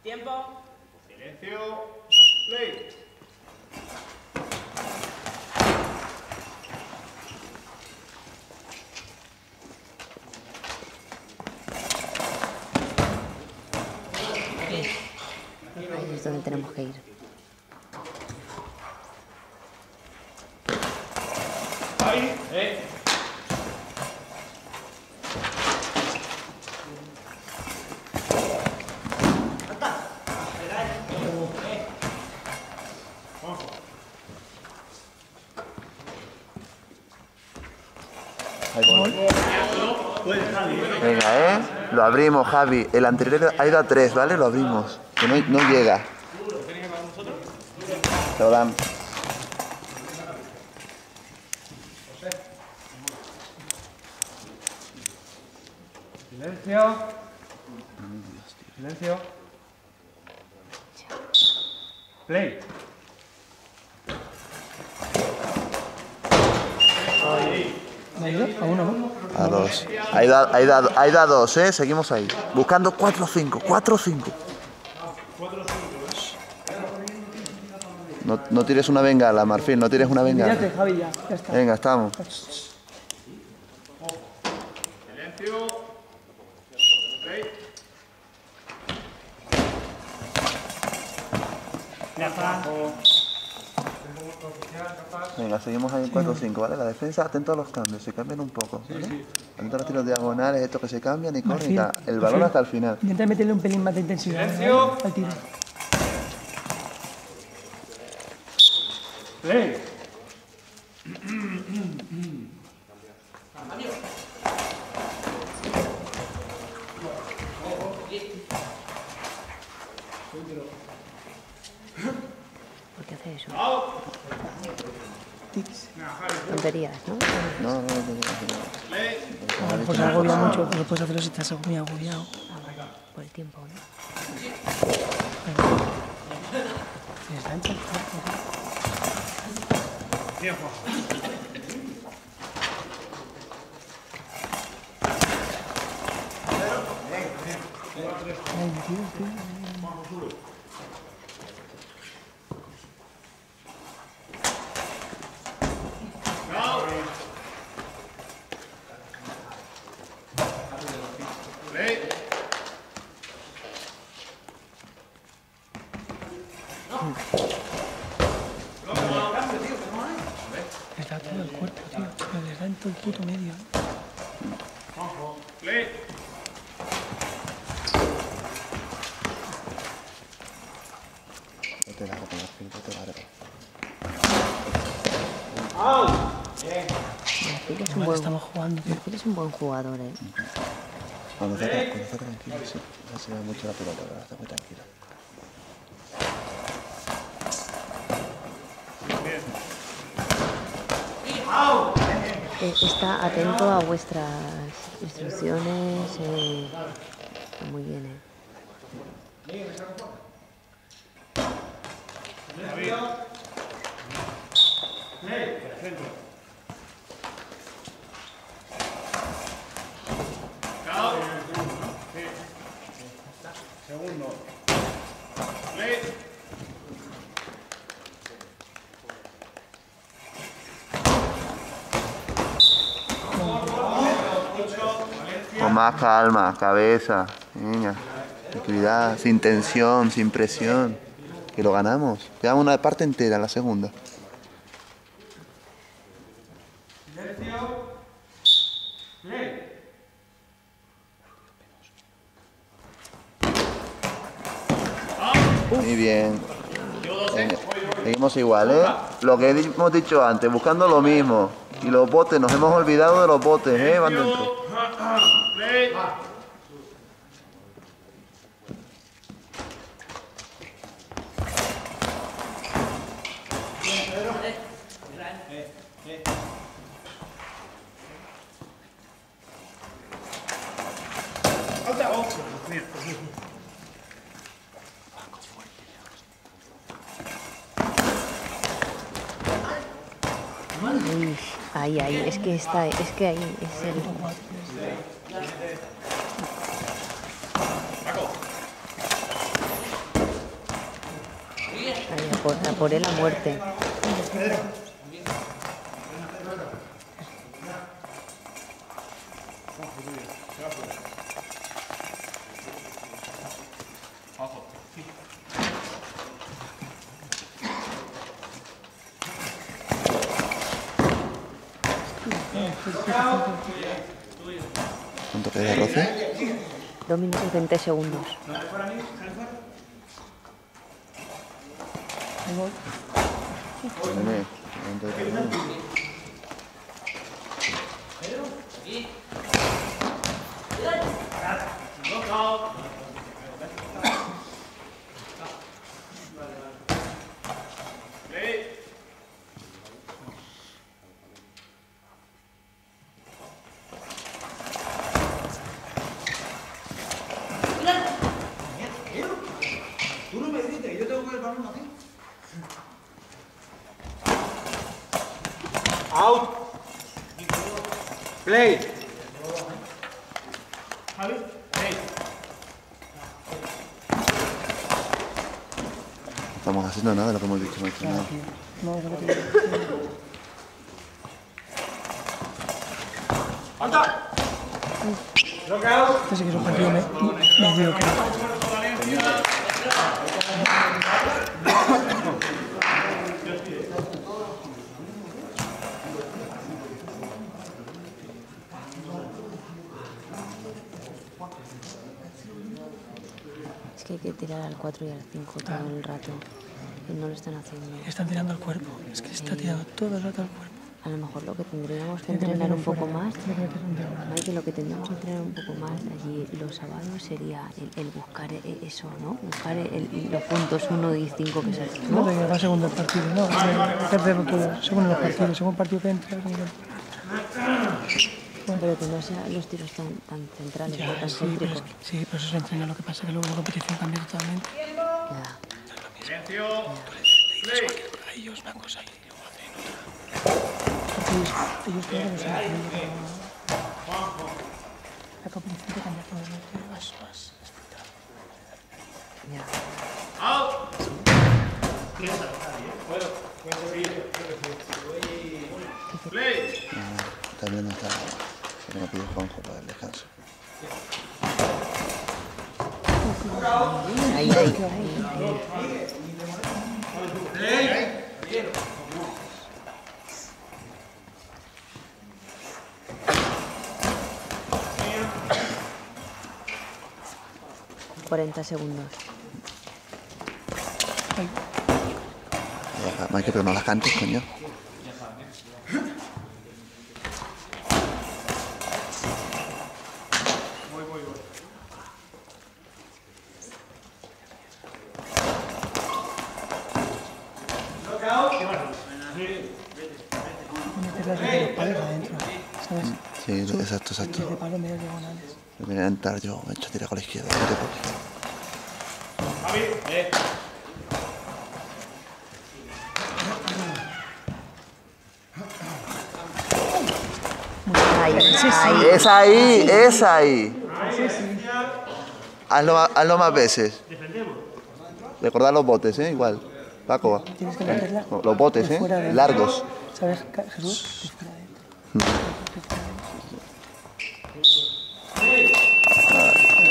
Tiempo. Silencio. Play. Ahí es donde tenemos que ir. Ahí, Venga, lo abrimos, Javi. El anterior ha ido a 3, ¿vale? Lo abrimos. Que no llega. Lo dan. Silencio. Silencio. Play. A uno, ¿no? A 2. Ha ido a 2, ¿eh? Seguimos ahí. Buscando 4 o 5. 4 o 5. No tires una bengala, Marfil. No tires una bengala. Mírate, Javi, ya está. Venga, estamos. Silencio. Play. Ya está. Venga, seguimos ahí en 4 o 5, ¿vale? La defensa, atento a los cambios, se cambian un poco, ¿vale? Atento a los tiros diagonales, estos que se cambian y corren y tal. El balón hasta el final. Intenta meterle un pelín más de intensidad, Silencio. al tiro. Play. ¿Por qué hace eso? Tics. Tonterías, ¿no? No. Pues se agobia mucho, pero puedes hacerlo si estás muy agobiado. Por el tiempo, ¿no? Ya está hecho. Tiempo. Ay, tío. Play. Les da todo el cuerpo, tío. Pero les da en todo el puto medio. Play. No te la hago, Marfil, no te la hago. Marfil es un Igual buen, estamos jugando, tío. Marfil es un buen jugador, ¿eh? Cuando está tranquilo, sí. No se ve mucho la pelota, ahora está muy tranquilo. Está atento a vuestras instrucciones. Está muy bien, ¿eh? Segundo. Play. Con más calma, cabeza. Venga. Tranquilidad, sin tensión, sin presión. Que lo ganamos. Quedamos una parte entera, la segunda. Silencio. Play. Muy bien. Venga, seguimos igual, ¿eh? Lo que hemos dicho antes, buscando lo mismo. Y los botes, nos hemos olvidado de los botes, ¿eh? Van dentro. Play. Uy, ahí, es que está, es que ahí es el... a por él a muerte. ¿Cuánto queda de roce? 2 minutos 20 segundos. Ahí voy. Nene, ¿cuánto queda? Tú no me grites, yo tengo que el balón así. Out. Play. Javi. Play. No estamos haciendo nada de lo que hemos dicho, no he hecho nada. No, es lo que te digo. ¡Alta! Knockout. Este sí que es un partido mediocre. Es que hay que tirar al 4 y al 5 todo el rato. Y no lo están haciendo. Están tirando al cuerpo. Es que está tirando todo el rato al cuerpo. A lo mejor lo que tendríamos que Tiene que entrenar meterlo un poco fuera, más, tiene que meterlo un diagonal. Mike, lo que tendríamos que entrenar un poco más allí los sábados sería el buscar eso, ¿no? Buscar los puntos 1 y 5 que se hacen, No, ¿no? de que va segundo el partido, no, de perderlo todo, según los partidos, según el partido que entra, según el... Pero que no sean los tiros tan centrales, Ya, no tan sí, pero céntricos. es que, sí, pero eso se entrena, lo que pasa es que luego la competición cambia totalmente. Ya. Silencio. Le dices a ellos una cosa y luego hacen otra. Porque ellos creo que lo saben haciendo, pero la competición te cambia totalmente, más estricta. Ya. Out. Play. También está. Se me pide Juanjo para el descanso. Ahí. Play. 40 segundos. Mike, pero no las cantes, coño. Meterlas entre los palos adentro, ¿sabes? Sí, exacto. De palo medio diagonales. Me voy a entrar yo, me he hecho tirar con la izquierda. No te preocupes. Javi. Ahí. Es ahí. Hazlo más veces. Recordad los botes, igual. Paco, Tienes que meterla los botes, de fuera adentro. largos. ¿Sabes, Jesús? De fuera adentro.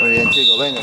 Muy bien, chicos, venga.